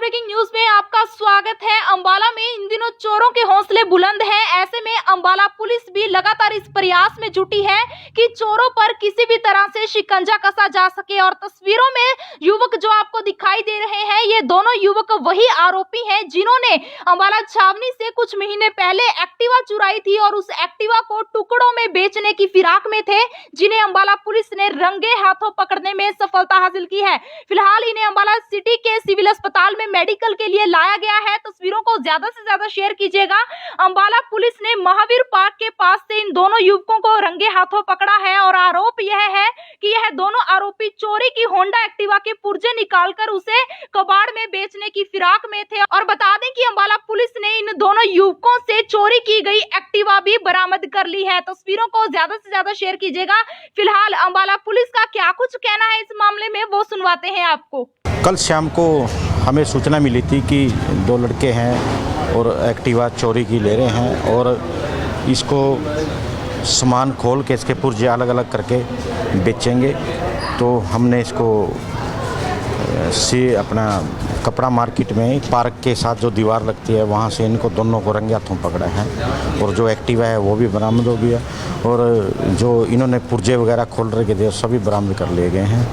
Breaking news में आपका स्वागत है। अंबाला में इन दिनों चोरों के हौसले बुलंद हैं। ऐसे में अंबाला पुलिस भी लगातार इस प्रयास में जुटी है कि चोरों पर किसी भी तरह से शिकंजा कसा जा सके। और तस्वीरों में युवक जो आपको दिखाई दे रहे हैं, ये दोनों युवक वही आरोपी हैं जिन्होंने अंबाला छावनी से कुछ महीने पहले एक्टिवा चुराई थी और उस एक्टिवा को टुकड़ों में बेचने की फिराक में थे, जिन्हें अंबाला पुलिस ने रंगे हाथों पकड़ने में सफलता हासिल की है। फिलहाल इन्हें अंबाला सिटी के सिविल अस्पताल में मेडिकल के लिए लाया गया है। तस्वीरों को ज्यादा से ज्यादा शेयर कीजिएगा। अंबाला पुलिस ने महावीर पार्क के पास से इन दोनों युवकों को रंगे हाथों पकड़ा है और आरोप यह है कि यह दोनों आरोपी चोरी की होंडा एक्टिवा के पुर्जे निकालकर उसे कबाड़ में बेचने की फिराक में थे। और बता दें कि अंबाला पुलिस ने इन दोनों युवकों से चोरी की गई एक्टिवा भी बरामद कर ली है। तस्वीरों को ज्यादा से ज्यादा शेयर कीजिएगा। फिलहाल अंबाला पुलिस का क्या कुछ कहना है इस मामले में, वो सुनवाते हैं आपको। कल शाम को हमें सूचना मिली थी कि दो लड़के हैं और एक्टिवा चोरी की ले रहे हैं और इसको सामान खोल के इसके पुर्जे अलग अलग करके बेचेंगे। तो हमने इसको अपना कपड़ा मार्केट में पार्क के साथ जो दीवार लगती है वहाँ से इनको दोनों को रंगे हाथों पकड़ा है और जो एक्टिवा है वो भी बरामद हो गया और जो इन्होंने पुर्जे वगैरह खोल रखे थे सभी बरामद कर लिए गए हैं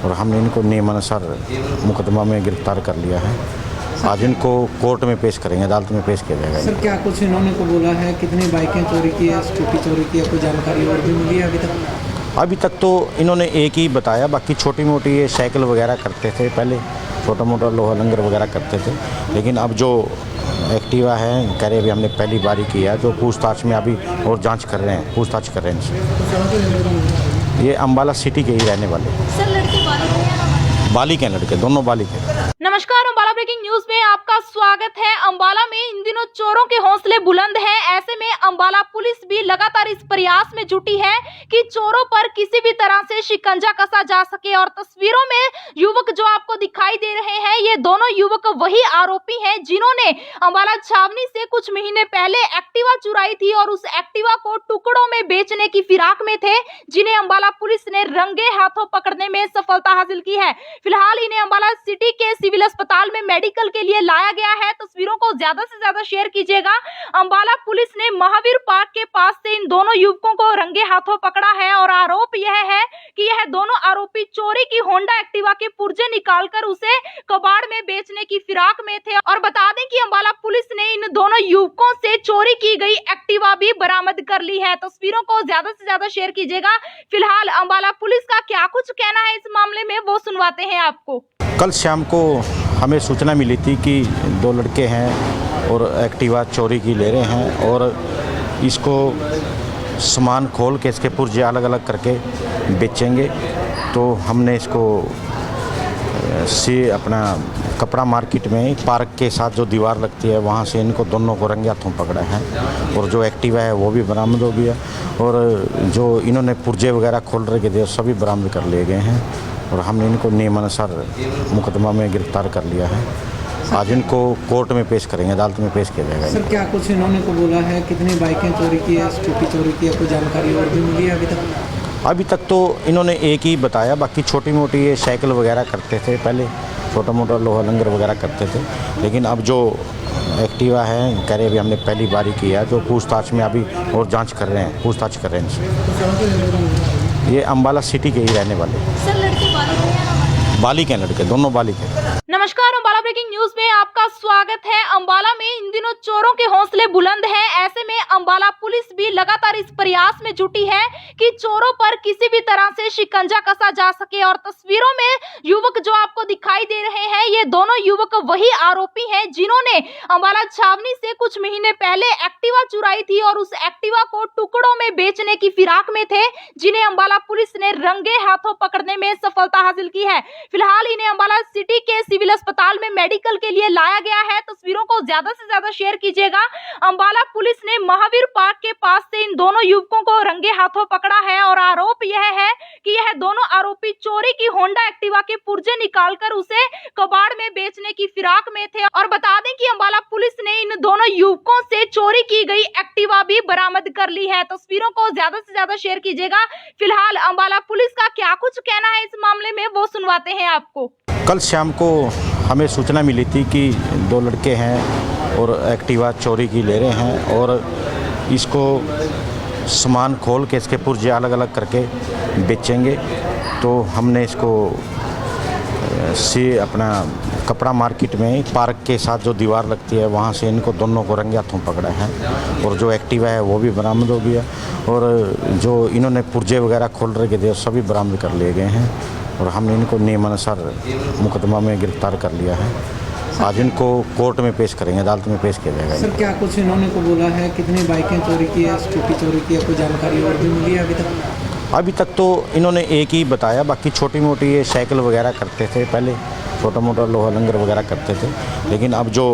और हमने इनको नियमानुसार मुकदमा में गिरफ्तार कर लिया है। आज इनको कोर्ट में पेश करेंगे, अदालत में पेश किया जाएगा। सर, क्या कुछ इन्होंने को बोला है? कितनी बाइकें चोरी की है, स्कूटी चोरी की है, कोई जानकारी और भी मिली है अभी तक? अभी तक तो इन्होंने एक ही बताया, बाकी छोटी मोटी ये साइकिल वगैरह करते थे, पहले छोटा मोटा लोहा लंगर वगैरह करते थे। लेकिन अब जो एक्टिवा है कह रहे अभी हमने पहली बारी किया, जो पूछताछ में अभी और जांच कर रहे हैं, पूछताछ कर रहे हैं। ये अंबाला सिटी के ही रहने वाले। सर, लड़के बालिक हैं, लड़के दोनों बालिक हैं। नमस्कार, अंबाला ब्रेकिंग न्यूज में आपका स्वागत है। अंबाला में इन दिनों चोरों के हौसले बुलंद हैं। ऐसे में अंबाला पुलिस भी लगातार इस प्रयास में जुटी है कि चोरों पर किसी भी तरह से शिकंजा कसा जा सके। और तस्वीरों में युवक जो आपको दिखाई दे रहे हैं, ये दोनों युवक वही आरोपी हैं जिन्होंने अंबाला छावनी से कुछ महीने पहले एक्टिवा चुराई थी और उस एक्टिवा को टुकड़ों में बेचने की फिराक में थे, जिन्हें अंबाला पुलिस ने रंगे हाथों पकड़ने में सफलता हासिल की है। फिलहाल इन्हें अंबाला सिटी के सिविल अस्पताल में मेडिकल के लिए लाया गया है। तस्वीरों को ज्यादा से ज्यादा शेयर कीजिएगा। अंबाला पुलिस ने महावीर पार्क के पास से इन दोनों युवकों को रंगे हाथों पकड़ा है और आरोप यह है कि यह दोनों आरोपी चोरी की होंडा एक्टिवा के पुर्जे निकालकर उसे कबाड़ में बेचने की फिराक में थे। और बता दें कि अंबाला पुलिस ने इन दोनों युवकों से चोरी की गई एक्टिवा भी बरामद कर ली है। तस्वीरों को ज्यादा से ज्यादा शेयर कीजिएगा। फिलहाल अंबाला पुलिस का क्या कुछ कहना है इस मामले में, वो सुनवाते हैं आपको। कल शाम को हमें सूचना मिली थी कि दो लड़के हैं और एक्टिवा चोरी की ले रहे हैं और इसको सामान खोल के इसके पुर्जे अलग अलग करके बेचेंगे। तो हमने इसको अपना कपड़ा मार्केट में पार्क के साथ जो दीवार लगती है वहाँ से इनको दोनों को रंगे हाथों पकड़ा है और जो एक्टिवा है वो भी बरामद हो गया और जो इन्होंने पुर्जे वगैरह खोल रखे थे सभी बरामद कर लिए गए हैं और हमने इनको नियमानुसार मुकदमा में गिरफ्तार कर लिया है। आज इनको कोर्ट में पेश करेंगे, अदालत में पेश किया जाएगा। सर, क्या कुछ इन्होंने को बोला है? कितनी बाइकें चोरी की है, स्कूटी चोरी की है, कोई जानकारी और भी मिली है अभी तक? अभी तक तो इन्होंने एक ही बताया, बाकी छोटी मोटी ये साइकिल वगैरह करते थे, पहले छोटा मोटा लोहा लंगर वगैरह करते थे। लेकिन अब जो एक्टिवा है कह रहे अभी हमने पहली बारी किया, जो पूछताछ में अभी और जांच कर रहे हैं, पूछताछ कर रहे हैं। ये अंबाला सिटी के ही रहने वाले। सर, लड़के बालिक हैं, लड़के दोनों बालिक हैं। नमस्कार, अंबाला ब्रेकिंग न्यूज में आपका स्वागत है। अंबाला में इन दिनों चोरों के हौसले बुलंद हैं। ऐसे में अंबाला पुलिस भी लगातार इस प्रयास में जुटी है कि चोरों पर किसी भी तरह से शिकंजा कसा जा सके। और तस्वीरों में युवक जो आपको दिखाई दे रहे हैं, ये दोनों युवक वही आरोपी हैं जिन्होंने अंबाला छावनी से कुछ महीने पहले एक्टिवा चुराई थी और उस एक्टिवा को टुकड़ों में बेचने की फिराक में थे, जिन्हें अंबाला पुलिस ने रंगे हाथों पकड़ने में सफलता हासिल की है। फिलहाल इन्हें अंबाला सिटी के सिविल अस्पताल में मेडिकल के लिए लाया गया है। तस्वीरों को ज्यादा से ज्यादा शेयर कीजिएगा। अंबाला पुलिस ने महावीर पार्क के पास से इन दोनों युवकों को रंगे हाथों पकड़ा है और आरोप यह है कि यह दोनों आरोपी चोरी की होंडा एक्टिवा के पुर्जे निकालकर उसे कबाड़ में बेचने की फिराक में थे। और बता दें कि अंबाला पुलिस ने इन दोनों युवकों से चोरी की गई एक्टिवा भी बरामद कर ली है। तस्वीरों को ज्यादा से ज्यादा शेयर कीजिएगा। फिलहाल अंबाला पुलिस का क्या कुछ कहना है इस मामले में, वो सुनवाते हैं आपको। कल शाम को हमें सूचना मिली थी कि दो लड़के हैं और एक्टिवा चोरी की ले रहे हैं और इसको सामान खोल के इसके पुर्जे अलग अलग करके बेचेंगे। तो हमने इसको से अपना कपड़ा मार्केट में पार्क के साथ जो दीवार लगती है वहाँ से इनको दोनों को रंगे हाथों पकड़ा है और जो एक्टिवा है वो भी बरामद हो गया और जो इन्होंने पुर्जे वगैरह खोल रखे थे सभी बरामद कर लिए गए हैं और हमने इनको नियमानुसार मुकदमा में गिरफ्तार कर लिया है। आज इनको कोर्ट में पेश करेंगे, अदालत में पेश किया जाएगा। सर क्या कुछ इन्होंने को बोला है, कितनी बाइकें चोरी की है, स्कूटी चोरी की है, कोई जानकारी और भी मिली है अभी तक? अभी तक तो इन्होंने एक ही बताया, बाकी छोटी मोटी ये साइकिल वगैरह करते थे, पहले छोटा मोटा लोहा लंगर वगैरह करते थे, लेकिन अब जो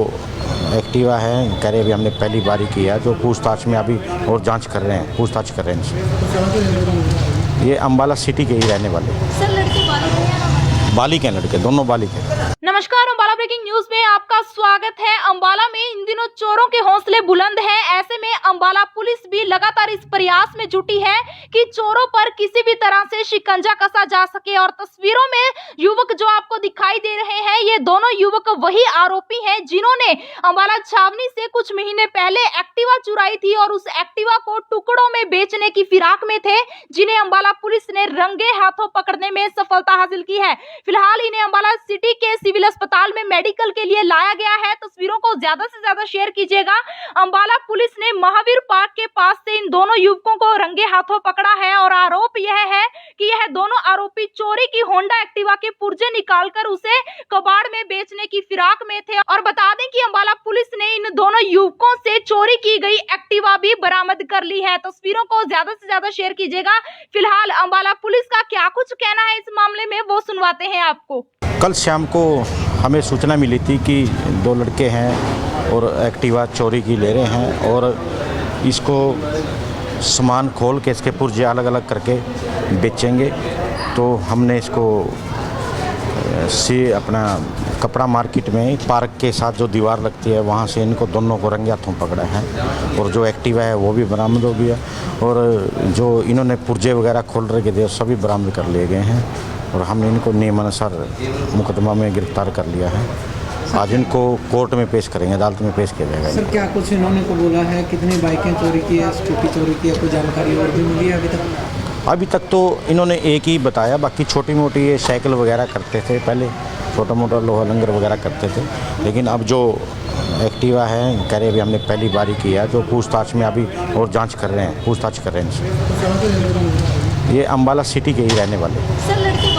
एक्टिवा है कह रहे अभी हमने पहली बारी किया, जो पूछताछ में अभी और जांच कर रहे हैं, पूछताछ कर रहे हैं इनसे। ये अम्बाला सिटी के ही रहने वाले। सर लड़के बालिक हैं, लड़के दोनों बालिक हैं। नमस्कार, अम्बाला ब्रेकिंग न्यूज में आपका स्वागत है। अम्बाला में इन दिनों चोरों के हौसले बुलंद हैं। ऐसे में अम्बाला पुलिस भी लगातार इस प्रयास में जुटी है कि चोरों पर किसी भी तरह से शिकंजा कसा जा सके। और तस्वीरों में युवक जो आपको दिखाई दे रहे हैं, ये दोनों युवक वही आरोपी हैं जिन्होंने अम्बाला छावनी से कुछ महीने पहले एक्टिवा चुराई थी और उस एक्टिवा को टुकड़ों में बेचने की फिराक में थे, जिन्हें अम्बाला पुलिस ने रंगे हाथों पकड़ने में सफलता हासिल की है। फिलहाल इन्हें अम्बाला सिटी के सिविल अस्पताल में मेडिकल के लिए लाया गया है। तस्वीरों को ज्यादा से ज्यादा शेयर कीजिएगा। अम्बाला पुलिस ने महावीर पार्क के पास से इन दोनों युवकों को रंगे हाथों पकड़ा है और आरोप यह है कि यह दोनों आरोपी चोरी की होंडा एक्टिवा के पुर्जे निकालकर उसे कबाड़ में बेचने की फिराक में थे। और बता दें कि अम्बाला पुलिस ने इन दोनों युवकों से चोरी की गई एक्टिवा भी बरामद कर ली है। तस्वीरों को ज्यादा से ज्यादा शेयर कीजिएगा। फिलहाल अम्बाला पुलिस का क्या कुछ कहना है इस मामले में, वो सुनवाते हैं आपको। कल शाम को हमें सूचना मिली थी कि दो लड़के हैं और एक्टिवा चोरी की ले रहे हैं और इसको सामान खोल के इसके पुर्जे अलग अलग करके बेचेंगे। तो हमने इसको से अपना कपड़ा मार्केट में पार्क के साथ जो दीवार लगती है वहाँ से इनको दोनों को रंगे हाथों पकड़ा है और जो एक्टिवा है वो भी बरामद हो गया और जो इन्होंने पुर्जे वगैरह खोल रखे थे सभी बरामद कर लिए गए हैं और हमने इनको नियमानुसार मुकदमा में गिरफ्तार कर लिया है। आज इनको कोर्ट में पेश करेंगे, अदालत में पेश किया जाएगा। सर क्या कुछ इन्होंने को बोला है, कितनी बाइकें चोरी की है, स्कूटी चोरी की है, कोई जानकारी और भी मिली है अभी तक? अभी तक तो इन्होंने एक ही बताया, बाकी छोटी मोटी ये साइकिल वगैरह करते थे, पहले छोटा मोटा लोहा लंगर वगैरह करते थे, लेकिन अब जो एक्टिवा है कह रहे अभी हमने पहली बारी किया, जो पूछताछ में अभी और जांच कर रहे हैं, पूछताछ कर रहे हैं इनसे। ये अम्बाला सिटी के ही रहने वाले। सर लड़के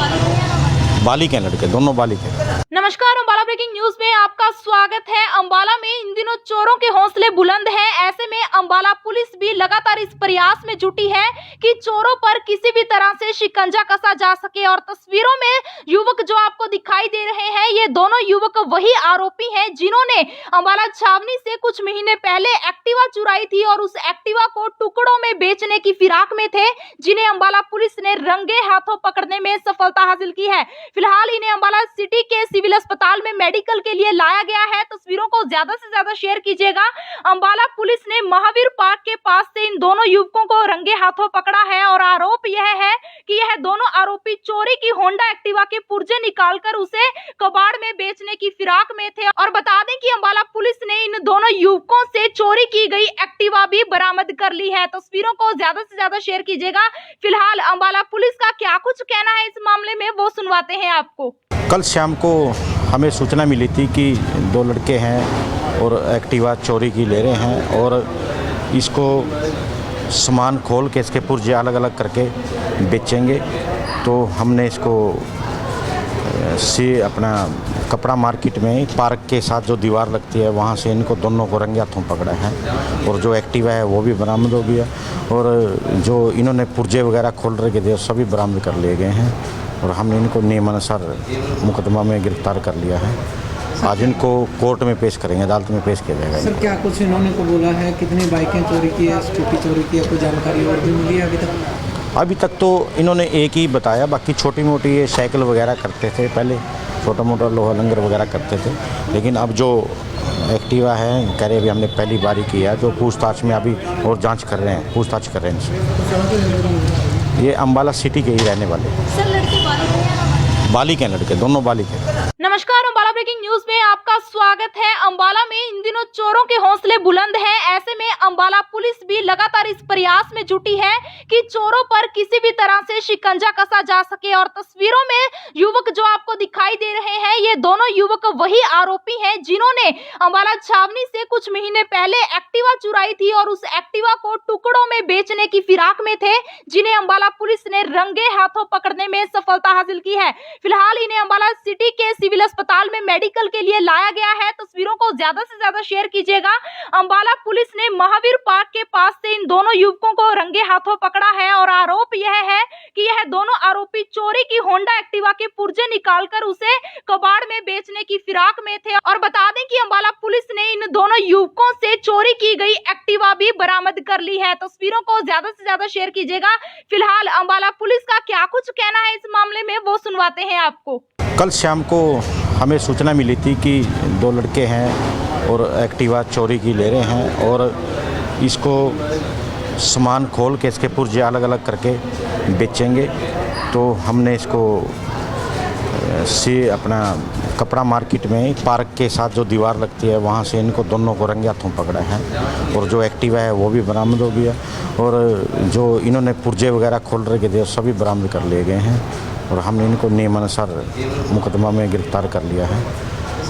बालिक हैं, लड़के दोनों बालिक हैं। नमस्कार, अम्बाला ब्रेकिंग न्यूज में आपका स्वागत है। अम्बाला में इन दिनों चोरों के हौसले बुलंद हैं। ऐसे में अम्बाला पुलिस भी लगातार इस प्रयास में जुटी है कि चोरों पर किसी भी तरह से शिकंजा कसा जा सके। और तस्वीरों में युवक जो आपको दिखाई दे रहे हैं, ये दोनों युवक वही आरोपी हैं जिन्होंने अम्बाला छावनी से कुछ महीने पहले एक्टिवा चुराई थी और उस एक्टिवा को टुकड़ों में बेचने की फिराक में थे, जिन्हें अम्बाला पुलिस ने रंगे हाथों पकड़ने में सफलता हासिल की है। फिलहाल इन्हें अम्बाला सिटी के सिविल अस्पताल में मेडिकल के लिए लाया गया है। तस्वीरों को ज्यादा से ज्यादा शेयर कीजिएगा। अम्बाला पुलिस ने महावीर पार्क के पास से इन दोनों युवकों को रंगे हाथों पकड़ा है और आरोप यह है कि यह दोनों आरोपी चोरी की होंडा एक्टिवा के पुर्जे निकालकर उसे कबाड़ में बेचने की फिराक में थे। और बता दें कि अम्बाला पुलिस ने इन दोनों युवकों से चोरी की गई एक्टिवा भी बरामद कर ली है। तस्वीरों को ज्यादा से ज्यादा शेयर कीजिएगा। फिलहाल अम्बाला पुलिस का क्या कुछ कहना है इस मामले में, वो सुनवाते हैं आपको। कल शाम को हमें सूचना मिली थी कि दो लड़के हैं और एक्टिवा चोरी की ले रहे हैं और इसको सामान खोल के इसके पुर्जे अलग अलग करके बेचेंगे। तो हमने इसको से अपना कपड़ा मार्केट में पार्क के साथ जो दीवार लगती है वहाँ से इनको दोनों को रंगे हाथों पकड़ा है और जो एक्टिवा है वो भी बरामद हो गया और जो इन्होंने पुर्जे वगैरह खोल रखे थे सभी बरामद कर लिए गए हैं और हमने इनको नियमानुसार मुकदमा में गिरफ्तार कर लिया है। आज इनको कोर्ट में पेश करेंगे, अदालत में पेश किया जाएगा। सर क्या कुछ इन्होंने को बोला है, कितनी बाइकें चोरी की है, स्कूटी चोरी की है, कोई जानकारी और भी मिली है अभी तक? अभी तक तो इन्होंने एक ही बताया, बाकी छोटी मोटी ये साइकिल वगैरह करते थे, पहले छोटा मोटा लोहा लंगर वगैरह करते थे, लेकिन अब जो एक्टिवा है कह रहे अभी हमने पहली बारी किया, जो पूछताछ में अभी और जांच कर रहे हैं, पूछताछ कर रहे हैं इनसे। ये अम्बाला सिटी के ही रहने वाले। सर लड़के बालिक हैं, लड़के दोनों बालिक हैं। नमस्कार, अम्बाला ब्रेकिंग न्यूज में आपका स्वागत है। अम्बाला में इन दिनों चोरों के हौसले बुलंद हैं। ऐसे में अम्बाला पुलिस भी लगातार इस प्रयास में जुटी है कि चोरों पर किसी भी तरह से शिकंजा कसा जा सके। और तस्वीरों में युवक जो आपको दिखाई दे रहे हैं, ये दोनों युवक वही आरोपी हैं जिन्होंने अम्बाला छावनी से कुछ महीने पहले एक्टिवा चुराई थी और उस एक्टिवा को टुकड़ों में बेचने की फिराक में थे, जिन्हें अम्बाला पुलिस ने रंगे हाथों पकड़ने में सफलता हासिल की है। फिलहाल इन्हें अम्बाला सिटी के सिविल अस्पताल में मेडिकल के लिए लाया गया है। तस्वीरों को ज्यादा से ज्यादा शेयर कीजिएगा। अम्बाला पुलिस ने महावीर पार्क के पास से इन दोनों युवकों को रंगे हाथों पकड़ा है और आरोप यह है कि यह दोनों आरोपी चोरी की होंडा एक्टिवा के पुर्जे निकालकर उसे कबाड़ में बेचने की फिराक में थे। और बता दें कि अम्बाला पुलिस ने इन दोनों युवकों से चोरी की गई एक्टिवा भी बरामद कर ली है। तस्वीरों को ज्यादा से ज्यादा शेयर कीजिएगा। फिलहाल अम्बाला पुलिस का क्या कुछ कहना है इस मामले में, वो सुनवाते हैं आपको। कल शाम को हमें सूचना मिली थी कि दो लड़के हैं और एक्टिवा चोरी की ले रहे हैं और इसको सामान खोल के इसके पुर्जे अलग अलग करके बेचेंगे। तो हमने इसको से अपना कपड़ा मार्केट में पार्क के साथ जो दीवार लगती है वहाँ से इनको दोनों को रंगे हाथों पकड़ा है और जो एक्टिवा है वो भी बरामद हो गया और जो इन्होंने पुर्जे वगैरह खोल रखे थे सभी बरामद कर लिए गए हैं और हमने इनको नियमानुसार मुकदमा में गिरफ्तार कर लिया है।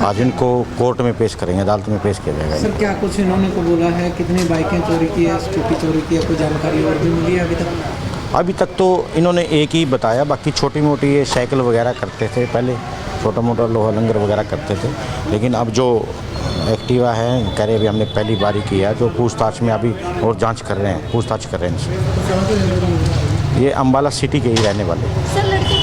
आज इनको कोर्ट में पेश करेंगे, अदालत में पेश किया जाएगा। सर, क्या कुछ इन्होंने को बोला है, कितनी बाइकें चोरी की है, स्कूटी चोरी की है, कोई जानकारी और भी मिली है अभी तक? अभी तक तो इन्होंने एक ही बताया, बाकी छोटी मोटी ये साइकिल वगैरह करते थे, पहले छोटा मोटा लोहा लंगर वगैरह करते थे। लेकिन अब जो एक्टिवा है कह रहे अभी हमने पहली बारी किया, जो पूछताछ में अभी और जांच कर रहे हैं, पूछताछ कर रहे हैं। ये अम्बाला सिटी के ही रहने वाले। सर, लड़के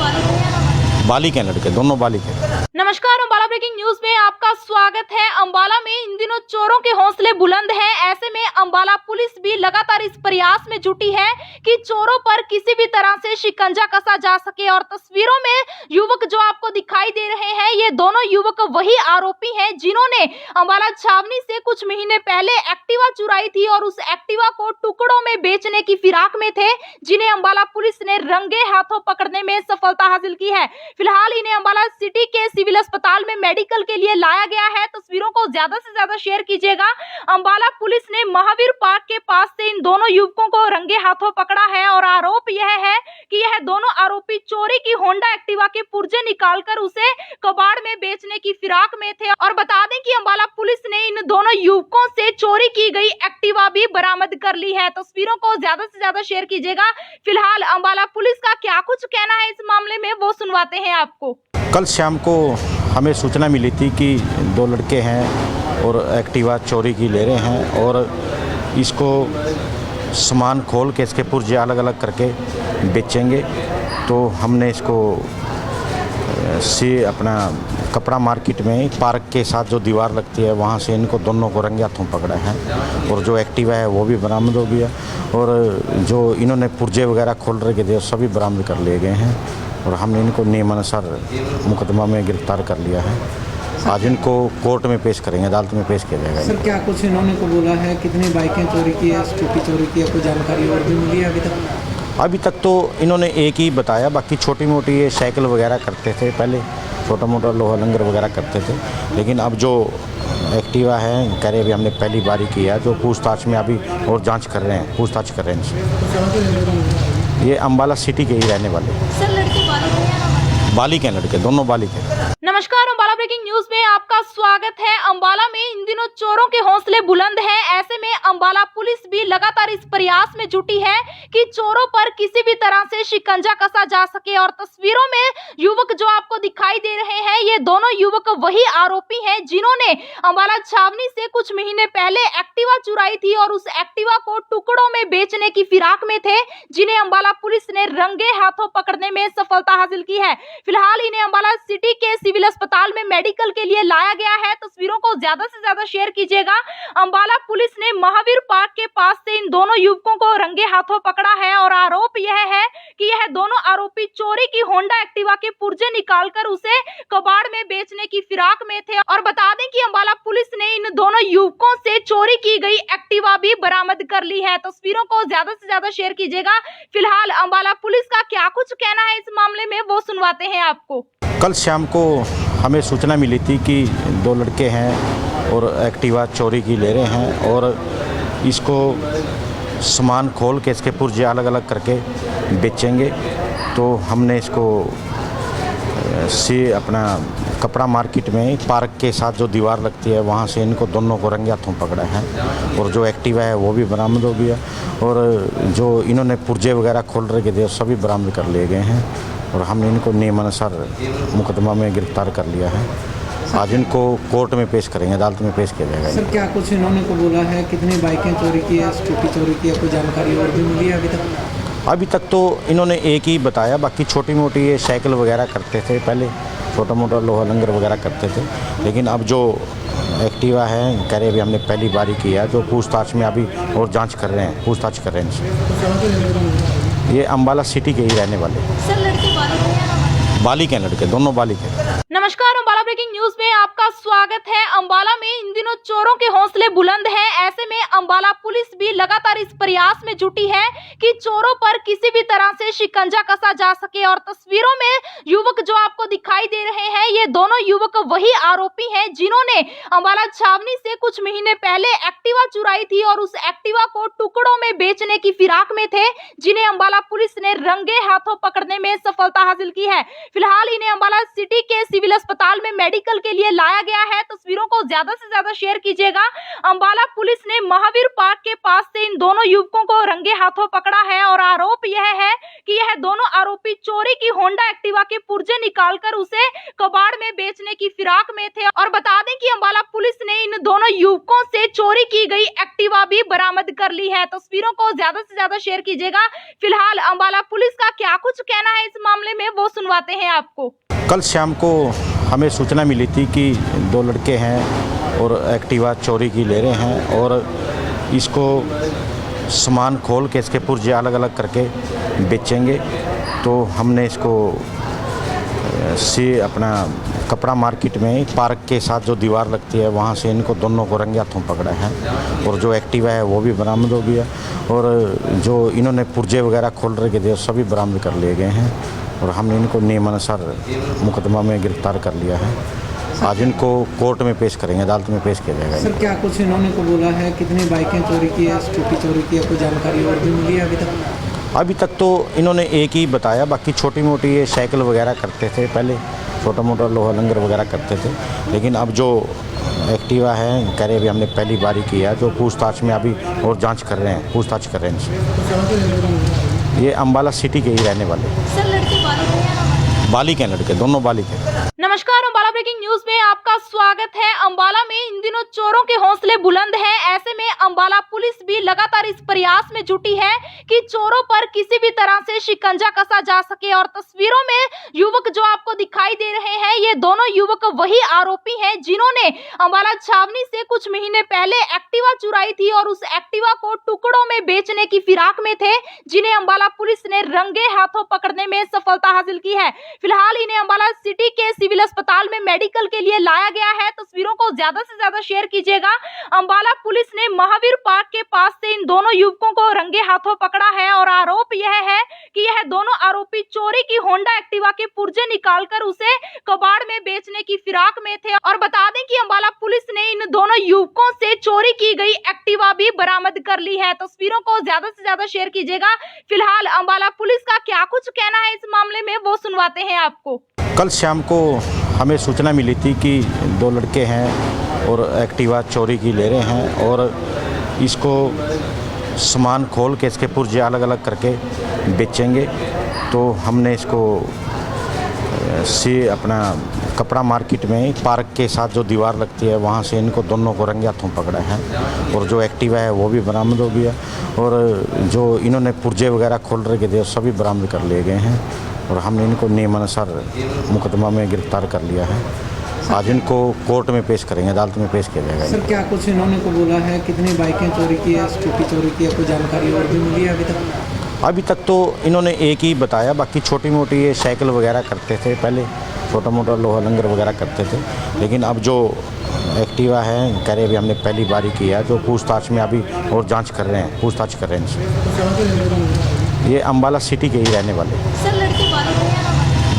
बालिक हैं, लड़के दोनों बालिक हैं। नमस्कार, अम्बाला ब्रेकिंग न्यूज में आपका स्वागत है। अम्बाला में इन दिनों चोरों के हौसले बुलंद हैं। ऐसे में अम्बाला पुलिस भी लगातार इस प्रयास में जुटी है कि चोरों पर किसी भी तरह से शिकंजा कसा जा सके। और तस्वीरों में युवक जो आपको दिखाई दे रहे हैं, ये दोनों युवक वही आरोपी हैं जिन्होंने अम्बाला छावनी से कुछ महीने पहले एक्टिवा चुराई थी और उस एक्टिवा को टुकड़ों में बेचने की फिराक में थे, जिन्हें अम्बाला पुलिस ने रंगे हाथों पकड़ने में सफलता हासिल की है। फिलहाल इन्हें अम्बाला सिटी के सिविल अस्पताल में मेडिकल के लिए लाया गया है। तस्वीरों को ज्यादा से ज्यादा शेयर कीजिएगा। अम्बाला पुलिस ने महावीर पार्क के पास से इन दोनों युवकों को रंगे हाथों पकड़ा है और आरोप यह है कि यह दोनों आरोपी चोरी की होंडा एक्टिवा के पुर्जे निकालकर उसे कबाड़ में बेचने की फिराक में थे। और बता दें कि अम्बाला पुलिस ने इन दोनों युवकों से चोरी की गई एक्टिवा भी बरामद कर ली है। तस्वीरों को ज्यादा से ज्यादा शेयर कीजिएगा। फिलहाल अम्बाला पुलिस का क्या कुछ कहना है इस मामले में, वो सुनवाते हैं आपको। कल शाम को हमें सूचना मिली थी कि दो लड़के हैं और एक्टिवा चोरी की ले रहे हैं और इसको सामान खोल के इसके पुर्जे अलग अलग करके बेचेंगे। तो हमने इसको से अपना कपड़ा मार्केट में पार्क के साथ जो दीवार लगती है वहाँ से इनको दोनों को रंगे हाथों पकड़ा है और जो एक्टिवा है वो भी बरामद हो गया और जो इन्होंने पुर्जे वगैरह खोल रखे थे सभी बरामद कर लिए गए हैं और हमने इनको नियमानुसार मुकदमा में गिरफ्तार कर लिया है। आज इनको कोर्ट में पेश करेंगे, अदालत में पेश किया जाएगा। सर, क्या कुछ इन्होंने को बोला है, कितनी बाइकें चोरी की है, स्कूटी चोरी की है, कोई जानकारी और भी मिली है अभी तक? अभी तक तो इन्होंने एक ही बताया, बाकी छोटी मोटी ये साइकिल वगैरह करते थे, पहले छोटा मोटा लोहा लंगर वगैरह करते थे। लेकिन अब जो एक्टिवा है कह रहे अभी हमने पहली बारी किया, जो पूछताछ में अभी और जांच कर रहे हैं, पूछताछ कर रहे हैं। ये अम्बाला सिटी के ही रहने वाले। सर, लड़के बालिक हैं, लड़के दोनों बालिक हैं। नमस्कार, अम्बाला ब्रेकिंग न्यूज में आपका स्वागत है। अम्बाला में इन दिनों चोरों के हौसले बुलंद हैं। ऐसे में अम्बाला पुलिस भी लगातार इस प्रयास में जुटी है कि चोरों पर किसी भी तरह से शिकंजा कसा जा सके। और तस्वीरों में युवक जो आपको दिखाई दे रहे हैं, ये दोनों युवक वही आरोपी हैं जिन्होंने अम्बाला छावनी से कुछ महीने पहले एक्टिवा चुराई थी और उस एक्टिवा को टुकड़ों में बेचने की फिराक में थे, जिन्हें अम्बाला पुलिस ने रंगे हाथों पकड़ने में सफलता हासिल की है। फिलहाल इन्हें अम्बाला सिटी के सिविल अस्पताल में मेडिकल के लिए लाया गया है। तस्वीरों को ज्यादा से ज्यादा शेयर कीजिएगा। अम्बाला पुलिस ने महावीर पार्क के पास से इन दोनों युवकों को रंगे हाथों पकड़ा है और आरोप यह है कि यह दोनों आरोपी चोरी की होंडा एक्टिवा के पुर्जे निकालकर उसे कबाड़ में बेचने की फिराक में थे। और बता दें कि अम्बाला पुलिस ने इन दोनों युवकों से चोरी की गई एक्टिवा भी बरामद कर ली है। तस्वीरों को ज्यादा से ज्यादा शेयर कीजिएगा। फिलहाल अम्बाला पुलिस का क्या कुछ कहना है इस मामले में, वो सुनवाते हैं आपको। कल शाम को हमें सूचना मिली थी कि दो लड़के हैं और एक्टिवा चोरी की ले रहे हैं और इसको सामान खोल के इसके पुर्जे अलग अलग करके बेचेंगे। तो हमने इसको से अपना कपड़ा मार्केट में पार्क के साथ जो दीवार लगती है वहाँ से इनको दोनों को रंगे हाथों पकड़ा है और जो एक्टिवा है वो भी बरामद हो गया और जो इन्होंने पुर्जे वगैरह खोल रखे थे सभी बरामद कर लिए गए हैं और हमने इनको नियमानुसार मुकदमा में गिरफ्तार कर लिया है। आज इनको कोर्ट में पेश करेंगे, अदालत में पेश किया जाएगा। सर क्या कुछ इन्होंने को बोला है, कितनी बाइकें चोरी की है, स्कूटी चोरी की है, कोई जानकारी और भी मिली है अभी तक? अभी तक तो इन्होंने एक ही बताया, बाकी छोटी मोटी ये साइकिल वगैरह करते थे, पहले छोटा मोटा लोहा लंगर वगैरह करते थे, लेकिन अब जो एक्टिवा है कह रहे अभी हमने पहली बारी किया, जो पूछताछ में अभी और जांच कर रहे हैं, पूछताछ कर रहे हैं इनसे। ये अम्बाला सिटी के ही रहने वाले। सर लड़के बालिक हैं, लड़के दोनों बालिक हैं। नमस्कार, अम्बाला ब्रेकिंग न्यूज में आपका स्वागत है। अम्बाला में इन दिनों चोरों के हौसले बुलंद हैं। ऐसे में अम्बाला पुलिस भी लगातार इस प्रयास में जुटी है कि चोरों पर किसी भी तरह से शिकंजा कसा जा सके। और तस्वीरों में युवक जो आपको दिखाई दे रहे हैं, ये दोनों युवक वही आरोपी हैं जिन्होंने अम्बाला छावनी से कुछ महीने पहले एक्टिवा चुराई थी और उस एक्टिवा को टुकड़ों में बेचने की फिराक में थे, जिन्हें अम्बाला पुलिस ने रंगे हाथों पकड़ने में सफलता हासिल की है। फिलहाल इन्हें अम्बाला सिटी के सिविल अस्पताल में मेडिकल के लिए लाया गया है। तस्वीरों को ज्यादा से ज्यादा शेयर कीजिएगा। अम्बाला पुलिस ने महावीर पार्क के पास से इन दोनों युवकों को रंगे हाथों पकड़ा है और आरोप यह है कि यह दोनों आरोपी चोरी की होंडा एक्टिवा के पुर्जे निकालकर उसे कबाड़ में बेचने की फिराक में थे। और बता दें कि अम्बाला पुलिस ने इन दोनों युवकों से चोरी की गई एक्टिवा भी बरामद कर ली है। तस्वीरों को ज्यादा से ज्यादा शेयर कीजिएगा। फिलहाल अम्बाला पुलिस का क्या कुछ कहना है इस मामले में, वो सुनवाते हैं आपको। कल शाम को हमें सूचना मिली थी कि दो लड़के हैं और एक्टिवा चोरी की ले रहे हैं और इसको सामान खोल के इसके पुर्जे अलग अलग करके बेचेंगे। तो हमने इसको से अपना कपड़ा मार्केट में पार्क के साथ जो दीवार लगती है वहाँ से इनको दोनों को रंगे हाथों पकड़ा है और जो एक्टिवा है वो भी बरामद हो गया और जो इन्होंने पुर्जे वगैरह खोल रखे थे सभी बरामद कर लिए गए हैं और हमने इनको नियमानुसार मुकदमा में गिरफ्तार कर लिया है। आज इनको कोर्ट में पेश करेंगे, अदालत में पेश किया जाएगा। सर क्या कुछ इन्होंने को बोला है, कितनी बाइकें चोरी की है, स्कूटी चोरी की है, कोई जानकारी और भी मिली है अभी तक? अभी तक तो इन्होंने एक ही बताया, बाकी छोटी मोटी ये साइकिल वगैरह करते थे, पहले छोटा मोटा लोहा लंगर वगैरह करते थे, लेकिन अब जो एक्टिवा है कह रहे अभी हमने पहली बारी किया, जो पूछताछ में अभी और जांच कर रहे हैं, पूछताछ कर रहे हैं इनसे। ये अम्बाला सिटी के ही रहने वाले। सर लड़के बालिक हैं, लड़के दोनों बालिक हैं। नमस्कार, अम्बाला ब्रेकिंग न्यूज में आपका स्वागत है। अम्बाला में इन दिनों चोरों के हौसले बुलंद हैं। ऐसे में अम्बाला पुलिस भी लगातार इस प्रयास में जुटी है कि चोरों पर किसी भी तरह से शिकंजा कसा जा सके। और तस्वीरों में युवक जो आपको दिखाई दे रहे हैं, ये दोनों युवक वही आरोपी हैं जिन्होंने अम्बाला छावनी से कुछ महीने पहले एक्टिवा चुराई थी और उस एक्टिवा को टुकड़ों में बेचने की फिराक में थे, जिन्हें अम्बाला पुलिस ने रंगे हाथों पकड़ने में सफलता हासिल की है। फिलहाल इन्हें अम्बाला सिटी के सिविल अस्पताल में मेडिकल के लिए लाया गया है। तस्वीरों को ज्यादा से ज्यादा शेयर कीजिएगा। अम्बाला पुलिस ने महावीर पार्क के पास से इन दोनों युवकों को रंगे हाथों पकड़ा है और आरोप यह है कि यह दोनों आरोपी चोरी की होंडा एक्टिवा के पुर्जे निकालकर उसे कबाड़ में बेचने की फिराक में थे। और बता दें कि अम्बाला पुलिस ने इन दोनों युवकों से चोरी की गई एक्टिवा भी बरामद कर ली है। तस्वीरों को ज्यादा से ज्यादा शेयर कीजिएगा। फिलहाल अम्बाला पुलिस का क्या कुछ कहना है इस मामले में, वो सुनवाते हैं आपको। कल शाम को हमें सूचना मिली थी कि दो लड़के हैं और एक्टिवा चोरी की ले रहे हैं और इसको सामान खोल के इसके पुर्जे अलग अलग करके बेचेंगे। तो हमने इसको से अपना कपड़ा मार्केट में पार्क के साथ जो दीवार लगती है वहाँ से इनको दोनों को रंगे हाथों पकड़ा है और जो एक्टिवा है वो भी बरामद हो गया और जो इन्होंने पुर्जे वगैरह खोल रखे थे सभी बरामद कर लिए गए हैं और हमने इनको नियमानुसार मुकदमा में गिरफ्तार कर लिया है। आज इनको कोर्ट में पेश करेंगे, अदालत में पेश किया जाएगा। सर क्या कुछ इन्होंने को बोला है, कितनी बाइकें चोरी की है, स्कूटी चोरी की है, कोई जानकारी और भी मिली है अभी तक? अभी तक तो इन्होंने एक ही बताया, बाकी छोटी मोटी ये साइकिल वगैरह करते थे, पहले छोटा मोटा लोहा लंगर वगैरह करते थे, लेकिन अब जो एक्टिवा है कह रहे अभी हमने पहली बारी किया, जो पूछताछ में अभी और जांच कर रहे हैं, पूछताछ कर रहे हैं इनसे। ये अम्बाला सिटी के ही रहने वाले। सर लड़के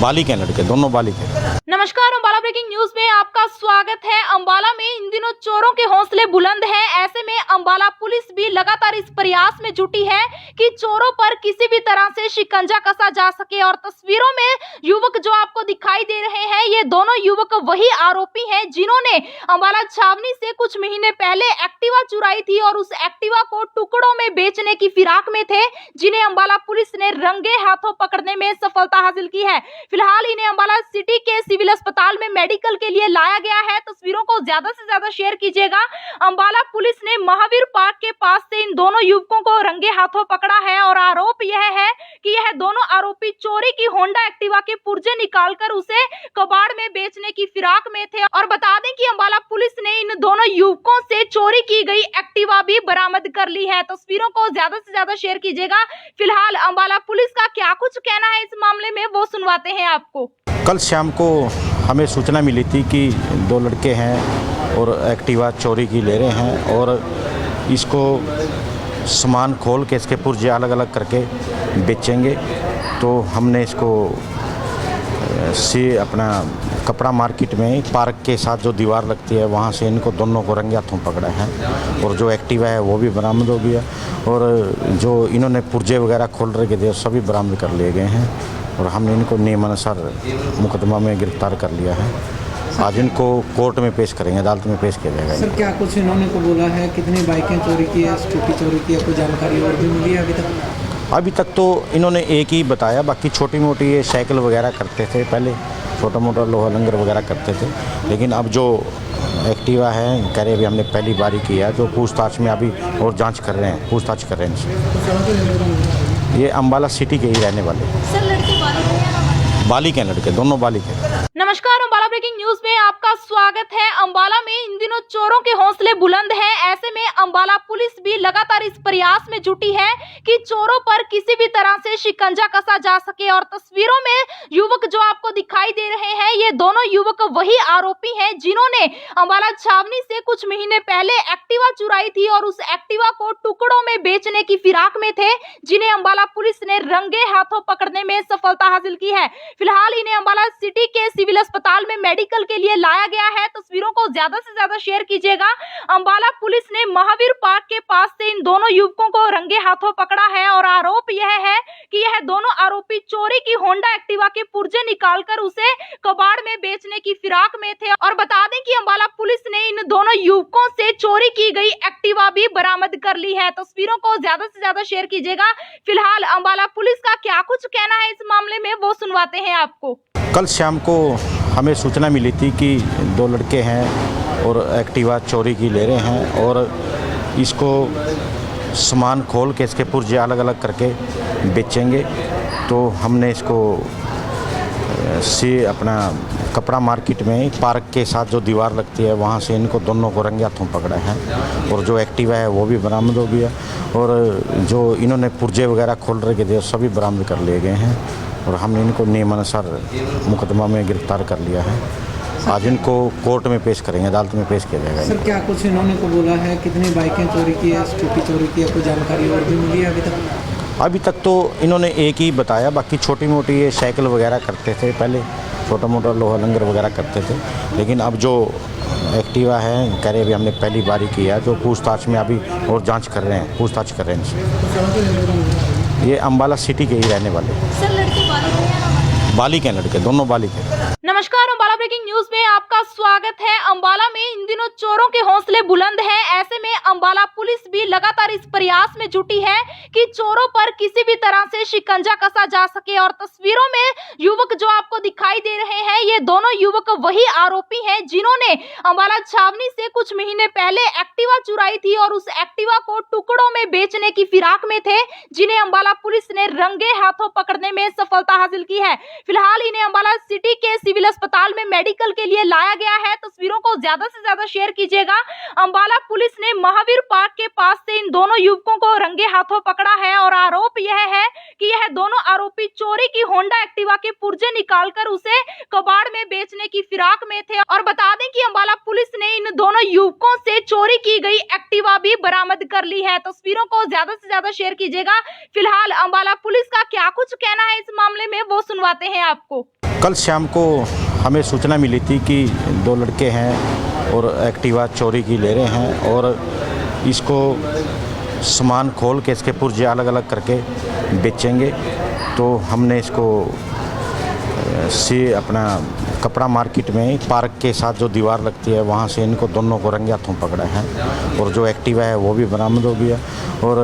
बालिक हैं, लड़के दोनों बालिक हैं। नमस्कार, अम्बाला ब्रेकिंग न्यूज में आपका स्वागत है। अम्बाला में इन दिनों चोरों के हौसले बुलंद हैं। ऐसे में अम्बाला पुलिस भी लगातार इस प्रयास में जुटी है कि चोरों पर किसी भी तरह से शिकंजा कसा जा सके। और तस्वीरों में युवक जो आपको दिखाई दे रहे हैं, ये दोनों युवक वही आरोपी हैं जिन्होंने अम्बाला छावनी से कुछ महीने पहले एक्टिवा चुराई थी और उस एक्टिवा को टुकड़ों में बेचने की फिराक में थे, जिन्हें अम्बाला पुलिस ने रंगे हाथों पकड़ने में सफलता हासिल की है। फिलहाल इन्हें अम्बाला सिटी के सिविल अस्पताल में मेडिकल के लिए लाया गया है। तस्वीरों को ज्यादा से ज्यादा शेयर कीजिएगा। अम्बाला पुलिस ने महावीर पार्क के पास से इन दोनों युवकों को रंगे हाथों पकड़ा है और आरोप यह है कि यह दोनों आरोपी चोरी की होंडा एक्टिवा के पुर्जे निकालकर उसे कबाड़ में बेचने की फिराक में थे। और बता दें कि अम्बाला पुलिस ने इन दोनों युवकों से चोरी की गई एक्टिवा भी बरामद कर ली है। तस्वीरों को ज्यादा से ज्यादा शेयर कीजिएगा। फिलहाल अम्बाला पुलिस का क्या कुछ कहना है इस मामले में, वो सुनवाते हैं आपको। कल शाम को हमें सूचना मिली थी कि दो लड़के हैं और एक्टिवा चोरी की ले रहे हैं और इसको सामान खोल के इसके पुर्जे अलग अलग करके बेचेंगे। तो हमने इसको से अपना कपड़ा मार्केट में पार्क के साथ जो दीवार लगती है वहाँ से इनको दोनों को रंगे हाथों पकड़ा है और जो एक्टिवा है वो भी बरामद हो गया और जो इन्होंने पुर्जे वगैरह खोल रखे थे सभी बरामद कर लिए गए हैं और हमने इनको नियमानुसार मुकदमा में गिरफ्तार कर लिया है। आज इनको कोर्ट में पेश करेंगे, अदालत में पेश किया जाएगा। सर, क्या कुछ इन्होंने को बोला है, कितनी बाइकें चोरी की है, स्कूटी चोरी की है, कोई जानकारी और भी मिली है अभी तक तो इन्होंने एक ही बताया, बाकी छोटी मोटी ये साइकिल वगैरह करते थे, पहले छोटा मोटा लोहा लंगर वगैरह करते थे। लेकिन अब जो एक्टिवा है कह रहे अभी हमने पहली बारी किया, जो पूछताछ में अभी और जांच कर रहे हैं, पूछताछ कर रहे हैं। ये अम्बाला सिटी के ही रहने वाले। सर, लड़के बालिक हैं, लड़के दोनों बालिक हैं। नमस्कार, अम्बाला ब्रेकिंग न्यूज में आपका स्वागत है। अम्बाला में इन दिनों चोरों के हौसले बुलंद हैं। ऐसे में अम्बाला पुलिस भी लगातार इस प्रयास में जुटी है कि चोरों पर किसी भी तरह से शिकंजा कसा जा सके। और तस्वीरों में युवक जो आपको दिखाई दे रहे हैं, ये दोनों युवक वही आरोपी हैं जिन्होंने अम्बाला छावनी से कुछ महीने पहले एक्टिवा चुराई थी और उस एक्टिवा को टुकड़ों में बेचने की फिराक में थे, जिन्हें अम्बाला पुलिस ने रंगे हाथों पकड़ने में सफलता हासिल की है। फिलहाल इन्हें अम्बाला सिटी के सिविल अस्पताल में मेडिकल के लिए लाया गया है। तस्वीरों को ज्यादा से ज्यादा शेयर कीजिएगा। अम्बाला पुलिस ने महावीर पार्क के पास से इन दोनों युवकों को रंगे हाथों पकड़ा है और आरोप यह है कि यह दोनों आरोपी चोरी की होंडा एक्टिवा के पुर्जे निकालकर उसे कबाड़ में बेचने की फिराक में थे। और बता दें कि अम्बाला पुलिस ने इन दोनों युवकों से चोरी की गई एक्टिवा भी बरामद कर ली है। तस्वीरों को ज्यादा से ज्यादा शेयर कीजिएगा। फिलहाल अम्बाला पुलिस का क्या कुछ कहना है इस मामले में, वो सुनवाते हैं आपको। कल शाम को हमें सूचना मिली थी कि दो लड़के हैं और एक्टिवा चोरी की ले रहे हैं और इसको सामान खोल के इसके पुर्जे अलग अलग करके बेचेंगे। तो हमने इसको से अपना कपड़ा मार्केट में पार्क के साथ जो दीवार लगती है वहाँ से इनको दोनों को रंगे हाथों पकड़ा है और जो एक्टिवा है वो भी बरामद हो गया और जो इन्होंने पुर्जे वगैरह खोल रखे थे सभी बरामद कर लिए गए हैं और हमने इनको नियमानुसार मुकदमा में गिरफ्तार कर लिया है। आज इनको कोर्ट में पेश करेंगे, अदालत में पेश किया जाएगा। सर, क्या कुछ इन्होंने को बोला है, कितनी बाइकें चोरी की है, स्कूटी चोरी की है, कोई जानकारी और भी मिली है अभी तक तो इन्होंने एक ही बताया, बाकी छोटी मोटी ये साइकिल वगैरह करते थे, पहले छोटा मोटा लोहा लंगर वगैरह करते थे। लेकिन अब जो एक्टिवा है कह रहे अभी हमने पहली बारी किया, जो पूछताछ में अभी और जांच कर रहे हैं, पूछताछ कर रहे हैं। ये अम्बाला सिटी के ही रहने वाले। सर, लड़के बालिक हैं, लड़के दोनों बालिक हैं। नमस्कार, अम्बाला ब्रेकिंग न्यूज में आपका स्वागत है। अम्बाला में इन दिनों चोरों के हौसले बुलंद हैं। ऐसे में अम्बाला पुलिस भी लगातार इस प्रयास में जुटी है कि चोरों पर किसी भी तरह से शिकंजा कसा जा सके। और तस्वीरों में युवक जो आपको दिखाई दे रहे हैं, ये दोनों युवक वही आरोपी हैं जिन्होंने अम्बाला छावनी से कुछ महीने पहले एक्टिवा चुराई थी और उस एक्टिवा को टुकड़ों में बेचने की फिराक में थे, जिन्हें अम्बाला पुलिस ने रंगे हाथों पकड़ने में सफलता हासिल की है। फिलहाल इन्हें अम्बाला सिटी के सिविल अस्पताल में मेडिकल के लिए लाया गया है। तस्वीरों को ज्यादा से ज्यादा शेयर कीजिएगा। अम्बाला पुलिस ने महावीर पार्क के पास से इन दोनों युवकों को रंगे हाथों पकड़ा है और आरोप यह है कि यह दोनों आरोपी चोरी की होंडा एक्टिवा के पुर्जे निकालकर उसे कबाड़ में बेचने की फिराक में थे। और बता दें कि अम्बाला पुलिस ने इन दोनों युवकों से चोरी की गई एक्टिवा भी बरामद कर ली है। तस्वीरों को ज्यादा से ज्यादा शेयर कीजिएगा। फिलहाल अम्बाला पुलिस का क्या कुछ कहना है इस मामले में, वो सुनवाते हैं आपको। कल शाम को हमें सूचना मिली थी कि दो लड़के हैं और एक्टिवा चोरी की ले रहे हैं और इसको सामान खोल के इसके पुर्जे अलग अलग करके बेचेंगे। तो हमने इसको से अपना कपड़ा मार्केट में पार्क के साथ जो दीवार लगती है वहाँ से इनको दोनों को रंगे हाथों पकड़ा है और जो एक्टिवा है वो भी बरामद हो गया और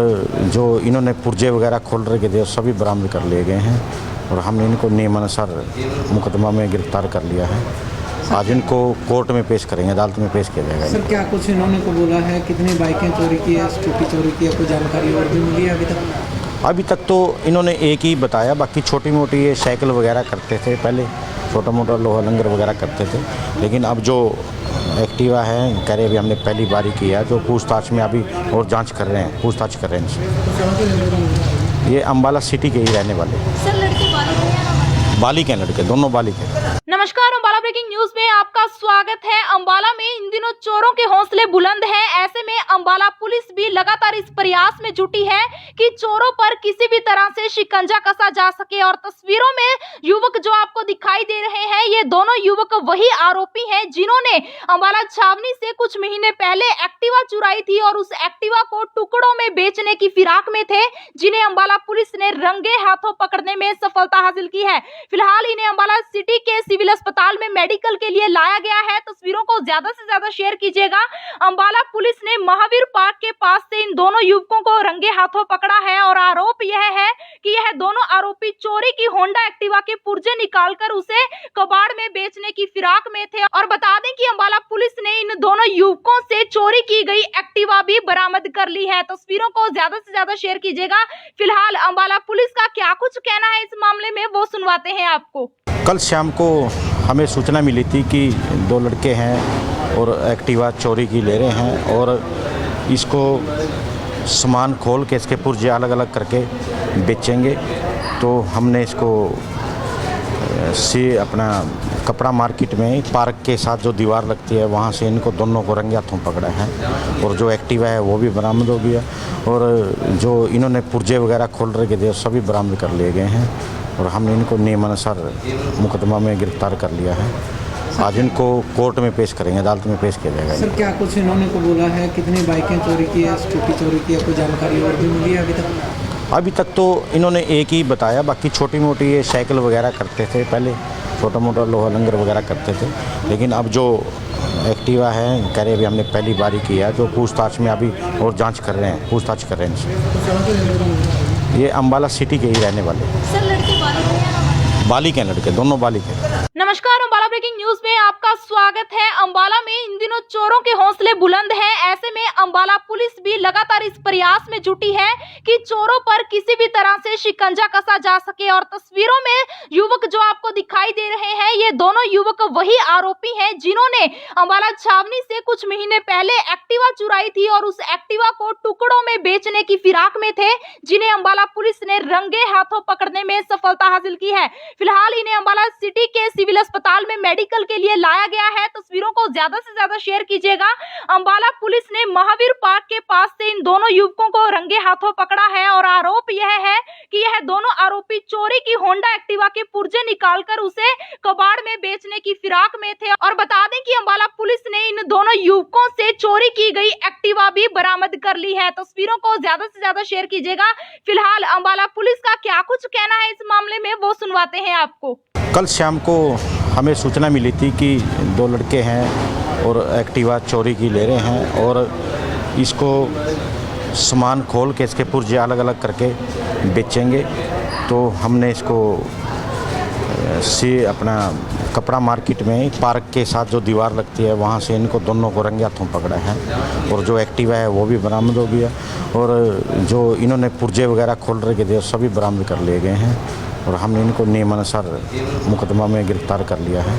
जो इन्होंने पुर्जे वगैरह खोल रखे थे सभी बरामद कर लिए गए हैं और हमने इनको नियमानुसार मुकदमा में गिरफ्तार कर लिया है। आज इनको कोर्ट में पेश करेंगे, अदालत में पेश किया जाएगा। सर क्या कुछ इन्होंने को बोला है, कितनी बाइकें चोरी की है, स्कूटी चोरी की है, कोई जानकारी और भी मिली है अभी तक? तो इन्होंने एक ही बताया, बाकी छोटी मोटी ये साइकिल वगैरह करते थे, पहले छोटा मोटा लोहा लंगर वगैरह करते थे, लेकिन अब जो एक्टिवा है कह रहे अभी हमने पहली बारी किया, जो पूछताछ में अभी और जांच कर रहे हैं, पूछताछ कर रहे हैं इनसे। ये अम्बाला सिटी के ही रहने वाले। सर लड़के बालिक हैं, लड़के दोनों बालिक हैं। नमस्कार, अम्बाला ब्रेकिंग न्यूज में आपका स्वागत है। अम्बाला में इन दिनों चोरों के हौसले बुलंद हैं। ऐसे में अम्बाला पुलिस भी लगातार इस प्रयास में जुटी है कि चोरों पर किसी भी तरह से शिकंजा कसा जा सके। और तस्वीरों में युवक जो आपको दिखाई दे रहे हैं, ये दोनों युवक वही आरोपी हैं जिन्होंने अम्बाला छावनी से कुछ महीने पहले एक्टिवा चुराई थी और उस एक्टिवा को टुकड़ों में बेचने की फिराक में थे, जिन्हें अम्बाला पुलिस ने रंगे हाथों पकड़ने में सफलता हासिल की है। फिलहाल इन्हें अम्बाला सिटी के सिविल अस्पताल में मेडिकल के लिए लाया गया है। तस्वीरों को ज्यादा से ज्यादा शेयर कीजिएगा। अम्बाला पुलिस ने महावीर पार्क के पास से इन दोनों युवकों को रंगे हाथों पकड़ा है और आरोप यह है कि यह दोनों आरोपी चोरी की होंडा एक्टिवा के पुर्जे निकालकर उसे कबाड़ में बेचने की फिराक में थे। और बता दें कि अम्बाला पुलिस ने इन दोनों युवकों से चोरी की गई एक्टिवा भी बरामद कर ली है। तस्वीरों को ज्यादा से ज्यादा शेयर कीजिएगा। फिलहाल अम्बाला पुलिस का क्या कुछ कहना है इस मामले में, वो सुनवाते हैं आपको। कल शाम को हमें सूचना मिली थी कि दो लड़के हैं और एक्टिवा चोरी की ले रहे हैं और इसको सामान खोल के इसके पुर्जे अलग अलग करके बेचेंगे। तो हमने इसको से अपना कपड़ा मार्केट में पार्क के साथ जो दीवार लगती है वहाँ से इनको दोनों को रंगे हाथों पकड़ा है और जो एक्टिवा है वो भी बरामद हो गया और जो इन्होंने पुर्जे वगैरह खोल रखे थे सभी बरामद कर लिए गए हैं और हमने इनको नियमानुसार मुकदमा में गिरफ्तार कर लिया है। आज इनको कोर्ट में पेश करेंगे, अदालत में पेश किया जाएगा। सर क्या कुछ इन्होंने को बोला है, कितनी बाइकें चोरी की है, स्कूटी चोरी की है, कोई जानकारी और भी मिली है अभी तक? तो इन्होंने एक ही बताया, बाकी छोटी मोटी ये साइकिल वगैरह करते थे, पहले छोटा मोटा लोहा लंगर वगैरह करते थे, लेकिन अब जो एक्टिवा है कह रहे अभी हमने पहली बारी किया, जो पूछताछ में अभी और जांच कर रहे हैं, पूछताछ कर रहे हैं इनसे। ये अम्बाला सिटी के ही रहने वाले। सर लड़के बालिक हैं, लड़के दोनों बालिक हैं। नमस्कार, अम्बाला ब्रेकिंग न्यूज में आपका स्वागत है। अम्बाला में इन दिनों चोरों के हौसले बुलंद हैं। ऐसे में अम्बाला पुलिस भी लगातार इस प्रयास में जुटी है कि चोरों पर किसी भी तरह से शिकंजा कसा जा सके। और तस्वीरों में युवक जो आपको दिखाई दे रहे हैं, ये दोनों युवक वही आरोपी हैं जिन्होंने अम्बाला छावनी से कुछ महीने पहले एक्टिवा चुराई थी और उस एक्टिवा को टुकड़ों में बेचने की फिराक में थे, जिन्हें अम्बाला पुलिस ने रंगे हाथों पकड़ने में सफलता हासिल की है। फिलहाल इन्हें अम्बाला सिटी के सिविल अस्पताल में मेडिकल के लिए लाया गया है। तस्वीरों को ज्यादा से ज्यादा शेयर कीजिएगा। अम्बाला पुलिस ने महावीर पार्क के पास से इन दोनों युवकों को रंगे हाथों पकड़ा है और आरोप यह है कि यह दोनों आरोपी चोरी की होंडा एक्टिवा के पुर्जे निकालकर उसे कबाड़ में बेचने की फिराक में थे। और बता दें कि अम्बाला पुलिस ने इन दोनों युवकों से चोरी की गई एक्टिवा भी बरामद कर ली है। तस्वीरों को ज्यादा से ज्यादा शेयर कीजिएगा। फिलहाल अम्बाला पुलिस का क्या कुछ कहना है इस मामले में, वो सुनवाते हैं आपको। कल शाम को हमें सूचना मिली थी कि दो लड़के हैं और एक्टिवा चोरी की ले रहे हैं और इसको सामान खोल के इसके पुर्जे अलग अलग करके बेचेंगे। तो हमने इसको से अपना कपड़ा मार्केट में पार्क के साथ जो दीवार लगती है वहाँ से इनको दोनों को रंगे हाथों पकड़ा है और जो एक्टिवा है वो भी बरामद हो गया और जो इन्होंने पुर्जे वगैरह खोल रखे थे सभी बरामद कर लिए गए हैं और हमने इनको नियमानुसार मुकदमा में गिरफ्तार कर लिया है।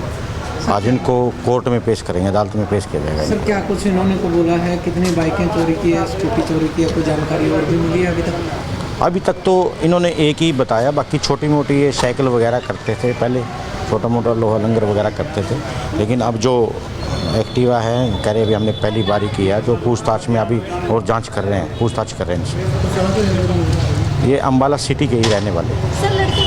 आज इनको कोर्ट में पेश करेंगे, अदालत में पेश किया जाएगा। सर क्या कुछ इन्होंने को बोला है, कितनी बाइकें चोरी की है, स्कूटी चोरी की है, कोई जानकारी और भी मिली है अभी तक? तो इन्होंने एक ही बताया, बाकी छोटी मोटी ये साइकिल वगैरह करते थे, पहले छोटा मोटा लोहा लंगर वगैरह करते थे, लेकिन अब जो एक्टिवा है कह रहे अभी हमने पहली बारी किया, जो पूछताछ में अभी और जांच कर रहे हैं, पूछताछ कर रहे हैं इनसे। ये अम्बाला सिटी के ही रहने वाले। सर लड़के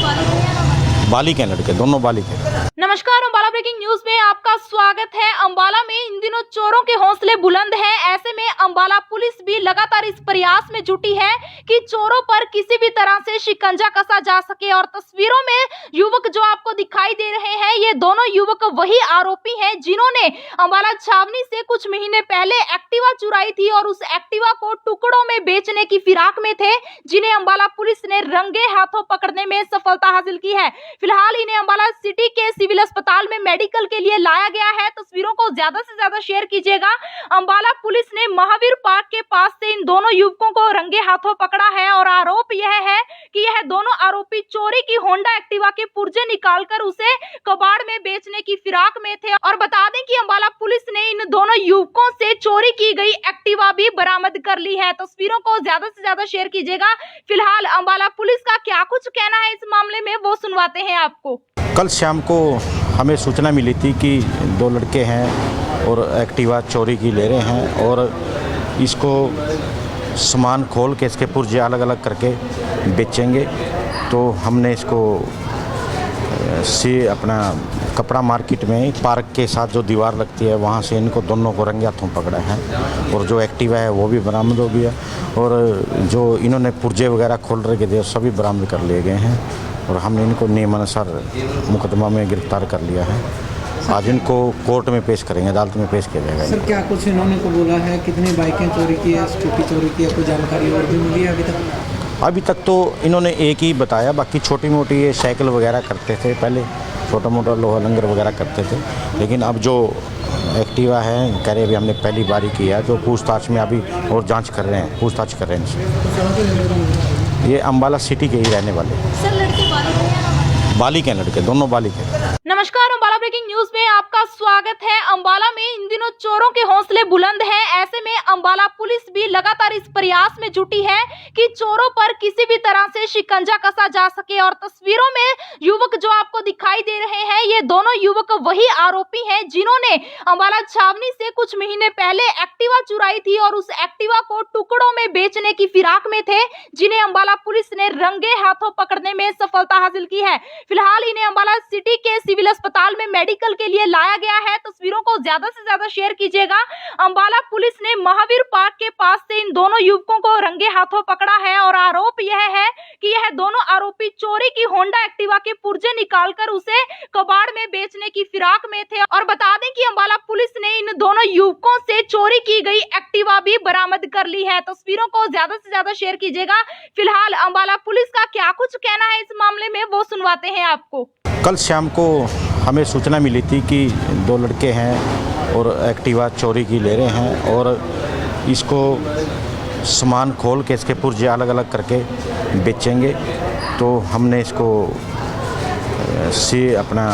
बालिक हैं, लड़के दोनों बालिक हैं। नमस्कार, अम्बाला ब्रेकिंग न्यूज में आपका स्वागत है। अम्बाला में इन दिनों चोरों के हौसले बुलंद हैं। ऐसे में अम्बाला पुलिस भी लगातार इस प्रयास में जुटी है कि चोरों पर किसी भी तरह से शिकंजा कसा जा सके। और तस्वीरों में युवक जो आपको दिखाई दे रहे हैं, ये दोनों युवक वही आरोपी हैं जिन्होंने अम्बाला छावनी से कुछ महीने पहले एक्टिवा चुराई थी और उस एक्टिवा को टुकड़ों में बेचने की फिराक में थे, जिन्हें अम्बाला पुलिस ने रंगे हाथों पकड़ने में सफलता हासिल की है। फिलहाल इन्हें अम्बाला सिटी के सिविल अस्पताल में मेडिकल के लिए लाया गया है। तस्वीरों को ज्यादा से ज्यादा शेयर कीजिएगा। अम्बाला पुलिस ने महावीर पार्क के पास से इन दोनों युवकों को रंगे हाथों पकड़ा है और आरोप यह है कि यह दोनों आरोपी चोरी की होंडा एक्टिवा के पुर्जे निकालकर उसे कबाड़ में बेचने की फिराक में थे। और बता दें कि अम्बाला पुलिस ने इन दोनों युवकों से चोरी की गई एक्टिवा भी बरामद कर ली है। तस्वीरों को ज्यादा से ज्यादा शेयर कीजिएगा। फिलहाल अम्बाला पुलिस का क्या कुछ कहना है इस मामले में, वो सुनवाते हैं आपको। कल शाम को हमें सूचना मिली थी कि दो लड़के हैं और एक्टिवा चोरी की ले रहे हैं और इसको सामान खोल के इसके पुर्जे अलग अलग करके बेचेंगे। तो हमने इसको से अपना कपड़ा मार्केट में पार्क के साथ जो दीवार लगती है वहाँ से इनको दोनों को रंगे हाथों पकड़ा है और जो एक्टिवा है वो भी बरामद हो गया और जो इन्होंने पुर्जे वगैरह खोल रखे थे सभी बरामद कर लिए गए हैं और हमने इनको नियमानुसार मुकदमा में गिरफ्तार कर लिया है। आज इनको कोर्ट में पेश करेंगे, अदालत में पेश किया जाएगा। सर, क्या कुछ इन्होंने को बोला है, कितनी बाइकें चोरी की है, स्कूटी चोरी की है, कोई जानकारी और भी मिली है अभी तक? अभी तक तो इन्होंने एक ही बताया, बाकी छोटी मोटी ये साइकिल वगैरह करते थे, पहले छोटा मोटा लोहा लंगर वगैरह करते थे। लेकिन अब जो एक्टिवा है कह रहे अभी हमने पहली बारी किया, जो पूछताछ में अभी और जांच कर रहे हैं, पूछताछ कर रहे हैं। ये अम्बाला सिटी के ही रहने वाले। सर, लड़के बालिक हैं, लड़के दोनों बालिक हैं। नमस्कार, अम्बाला ब्रेकिंग न्यूज में आपका स्वागत है। अम्बाला में इन दिनों चोरों के हौसले बुलंद हैं। ऐसे में अम्बाला पुलिस भी लगातार इस प्रयास में जुटी है कि चोरों पर किसी भी तरह से शिकंजा कसा जा सके। और तस्वीरों में युवक जो आपको दिखाई दे रहे हैं, ये दोनों युवक वही आरोपी हैं जिन्होंने अम्बाला छावनी से कुछ महीने पहले एक्टिवा चुराई थी और उस एक्टिवा को टुकड़ों में बेचने की फिराक में थे, जिन्हें अम्बाला पुलिस ने रंगे हाथों पकड़ने में सफलता हासिल की है। फिलहाल इन्हें अम्बाला सिटी के सिविल अस्पताल में मेडिकल के लिए लाया गया है। तस्वीरों को ज्यादा से ज्यादा शेयर कीजिएगा। अम्बाला पुलिस ने महावीर पार्क के पास से इन दोनों युवकों को रंगे हाथों पकड़ा है और आरोप यह है कि यह दोनों आरोपी चोरी की होंडा एक्टिवा के पुर्जे निकालकर उसे कबाड़ में बेचने की फिराक में थे। और बता दें कि अम्बाला पुलिस ने इन दोनों युवकों से चोरी की गई एक्टिवा भी बरामद कर ली है। तस्वीरों को ज्यादा से ज्यादा शेयर कीजिएगा। फिलहाल अम्बाला पुलिस का क्या कुछ कहना है इस मामले में, वो सुनवाते हैं आपको। कल शाम को हमें सूचना मिली थी कि दो लड़के हैं और एक्टिवा चोरी की ले रहे हैं और इसको सामान खोल के इसके पुर्जे अलग अलग करके बेचेंगे। तो हमने इसको से अपना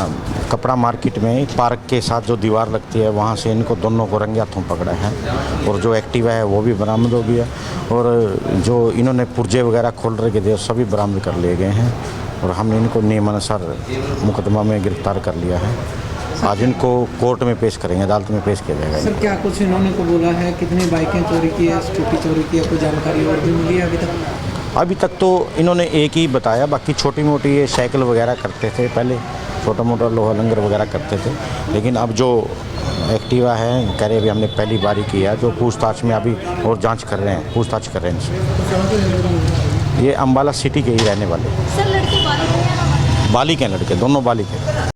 कपड़ा मार्केट में पार्क के साथ जो दीवार लगती है वहाँ से इनको दोनों को रंगे हाथों पकड़ा है और जो एक्टिवा है वो भी बरामद हो गया और जो इन्होंने पुर्जे वगैरह खोल रखे थे सभी बरामद कर लिए गए हैं और हमने इनको नियमानुसार मुकदमा में गिरफ्तार कर लिया है। आज इनको कोर्ट में पेश करेंगे, अदालत में पेश किया जाएगा। सर, क्या कुछ इन्होंने को बोला है, कितनी बाइकें चोरी की है, स्कूटी चोरी की है, कोई जानकारी और भी मिली है अभी तक? अभी तक तो इन्होंने एक ही बताया, बाकी छोटी मोटी ये साइकिल वगैरह करते थे, पहले छोटा मोटा लोहा लंगर वगैरह करते थे। लेकिन अब जो एक्टिवा है कह रहे अभी हमने पहली बारी किया, जो पूछताछ में अभी और जांच कर रहे हैं, पूछताछ कर रहे हैं। ये अम्बाला सिटी के ही रहने वाले। सर, लड़के बालिक हैं, लड़के दोनों बालिक हैं।